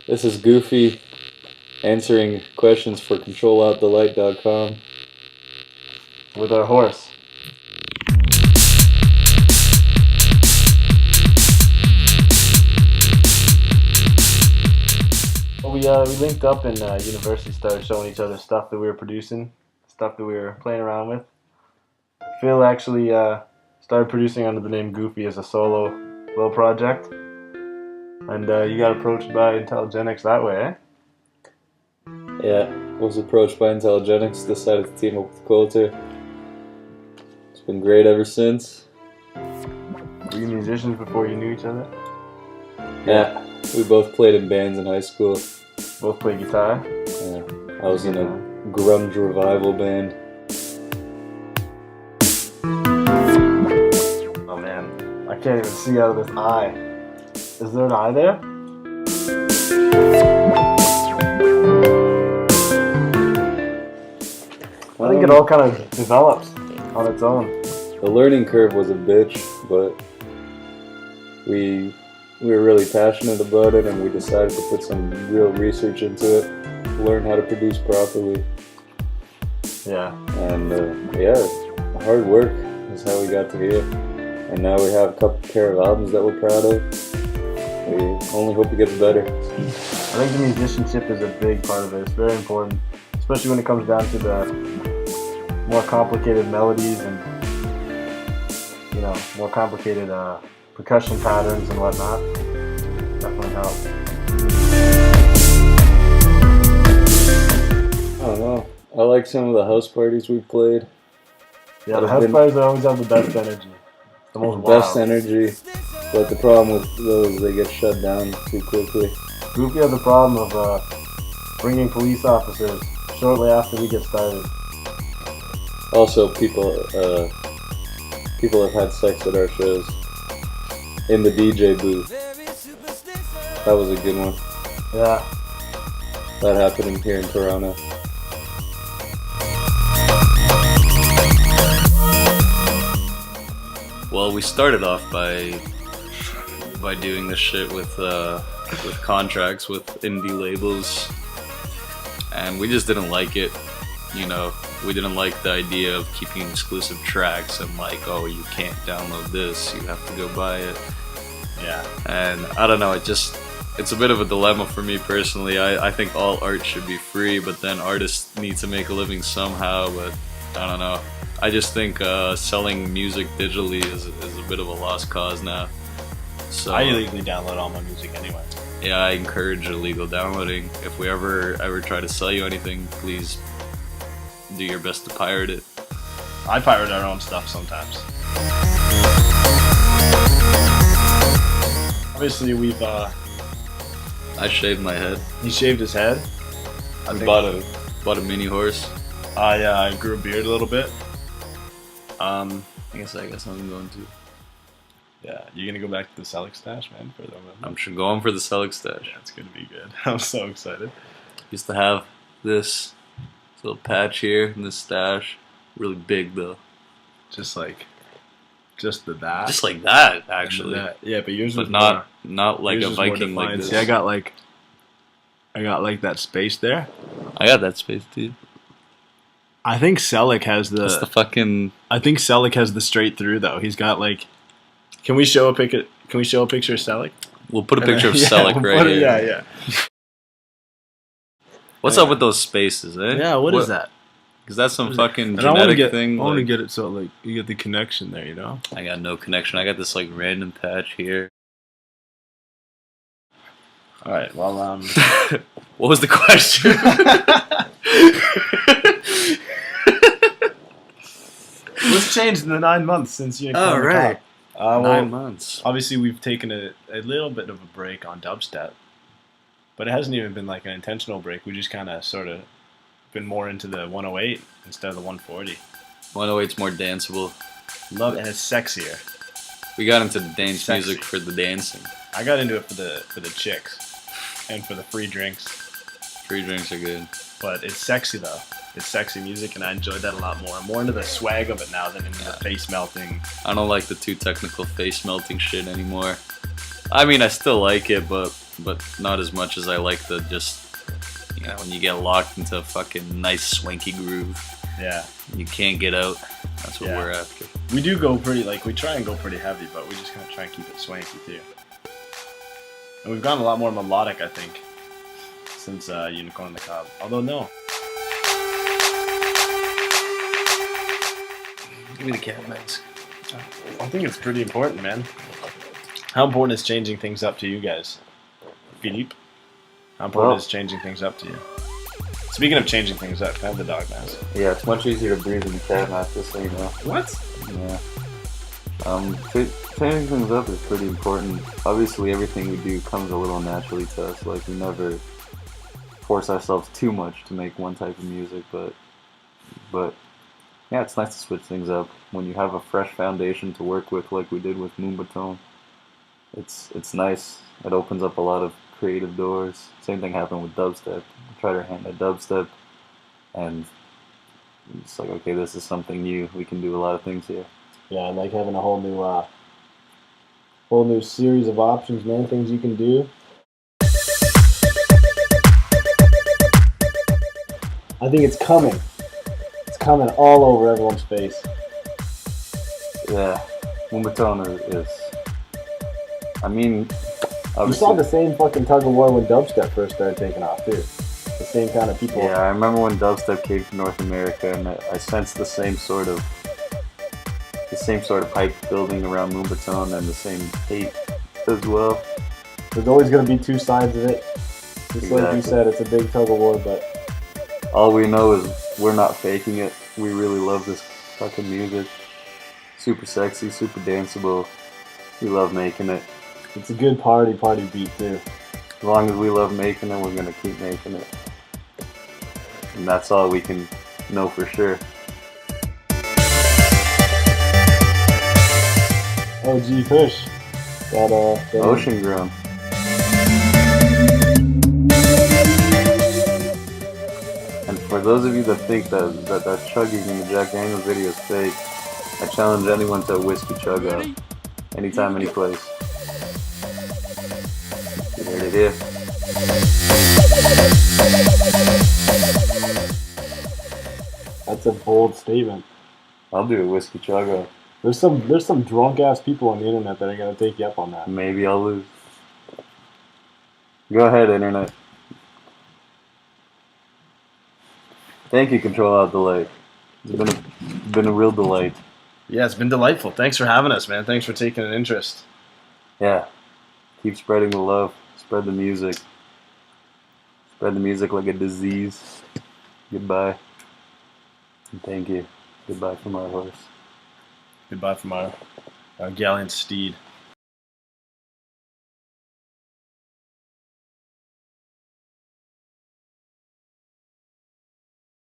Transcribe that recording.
This is Gooffee answering questions for ControlOutTheLight.com with our horse. Well, we linked up and university started showing each other stuff that we were producing, stuff that we were playing around with. Phil actually started producing under the name Gooffee as a solo little project. And you got approached by Intelligenics that way, eh? Yeah, was approached by Intelligenics, decided to team up with Coulter. It's been great ever since. Were you musicians before you knew each other? Yeah, we both played in bands in high school. Both played guitar? Yeah, I was in a grunge revival band. Oh man, I can't even see out of this eye. Is there an eye there? I think it all kind of develops on its own. The learning curve was a bitch, but we were really passionate about it, and we decided to put some real research into it, learn how to produce properly. Yeah. And hard work is how we got to here. And now we have a pair of albums that we're proud of. We only hope it gets better. I think the musicianship is a big part of it. It's very important, especially when it comes down to the more complicated melodies and more complicated percussion patterns and whatnot. Definitely helps. I don't know. I like some of the house parties we played. Yeah, the house parties always have the best energy. The most best energy. But the problem with those, they get shut down too quickly. Gooffee has the problem of bringing police officers shortly after we get started. Also, people have had sex at our shows. In the DJ booth. That was a good one. Yeah. That happened here in Toronto. Well, we started off by doing this shit with contracts with indie labels, and we just didn't like it. We didn't like the idea of keeping exclusive tracks and like, oh, you can't download this, you have to go buy it. Yeah. And I don't know, it's a bit of a dilemma for me personally. I think all art should be free, but then artists need to make a living somehow, but I don't know. I just think selling music digitally is a bit of a lost cause now. So I illegally download all my music anyway. Yeah, I encourage illegal downloading. If we ever try to sell you anything, please do your best to pirate it. I pirate our own stuff sometimes. Obviously, we've I shaved my head. He shaved his head. I bought a mini horse. I grew a beard a little bit. I guess I'm going to. Yeah, you're gonna go back to the Selleck stash, man, for the moment. I'm sure going for the Selleck stash. Yeah, it's gonna be good. I'm so excited. Used to have this little patch here in this stash, really big though. Just like that, actually. Yeah, but yours was not like a Viking like this. See, I got like that space there. I got that space too. I think Selleck has the. That's the fucking. I think Selleck has the straight through though. He's got like. Can we show a picture of Selleck? We'll put a picture of Selleck right here. Yeah. What's up with those spaces, eh? Yeah, what is that? Because that's some fucking genetic thing. I want to get it so like you get the connection there, you know? I got no connection. I got this like random patch here. All right. Well, what was the question? What's changed in the 9 months since you? Oh right. 9 months. Obviously, we've taken a little bit of a break on dubstep, but it hasn't even been like an intentional break. We just kind of sort of been more into the 108 instead of the 140. 108's more danceable. Love it, and it's sexier. We got into the dance music for the dancing. I got into it for the chicks and for the free drinks. Free drinks are good. But it's sexy though. It's sexy music, and I enjoyed that a lot more. I'm more into the swag of it now than into the face melting. I don't like the too technical face melting shit anymore. I mean, I still like it, but but not as much as I like the just, when you get locked into a fucking nice swanky groove, Yeah. you can't get out. That's what we're after. We do go pretty, we try and go pretty heavy, but we just kind of try and keep it swanky too. And we've gone a lot more melodic, I think, since Unicorn on the Cob. Although, no. Give me the cat mask. I think it's pretty important, man. How important is changing things up to you guys? Philippe? How important is changing things up to you? Speaking of changing things up, can I have the dog mask? Yeah, it's much easier to breathe in the cat mask, just so you know. What? Yeah. Changing things up is pretty important. Obviously, everything we do comes a little naturally to us. Like, we never force ourselves too much to make one type of music, but yeah, it's nice to switch things up. When you have a fresh foundation to work with, like we did with Moonbaton, it's nice. It opens up a lot of creative doors. Same thing happened with dubstep. I tried our hand at dubstep, and it's like, okay, this is something new. We can do a lot of things here. Yeah, and like having a whole new series of options, man. Things you can do. I think it's coming. It's coming all over everyone's face. Yeah, Moonbaton is. I mean, you saw the same fucking tug of war when dubstep first started taking off too. The same kind of people. Yeah, I remember when dubstep came to North America, and I sensed the same sort of hype building around Moonbaton, and the same hate as well. There's always going to be two sides of it. Just like you Exactly. said, it's a big tug of war, but All we know is we're not faking it. We really love this fucking music. Super sexy, super danceable. We love making it. it's a good party beat too. As long as we love making it, we're gonna keep making it. And that's all we can know for sure. OG Push. That Ocean Grown. And for those of you that think that chugging in the Jack Daniels video is fake, I challenge anyone to a whiskey chug up. Anytime, any place. You heard it here. That's a bold statement. I'll do a whiskey chug up. There's some drunk ass people on the internet that are gonna take you up on that. Maybe I'll lose. Go ahead, internet. Thank you, Control Out Delight. It's been a real delight. Yeah, it's been delightful. Thanks for having us, man. Thanks for taking an interest. Yeah. Keep spreading the love. Spread the music. Spread the music like a disease. Goodbye. And thank you. Goodbye from our horse. Goodbye from our gallant steed.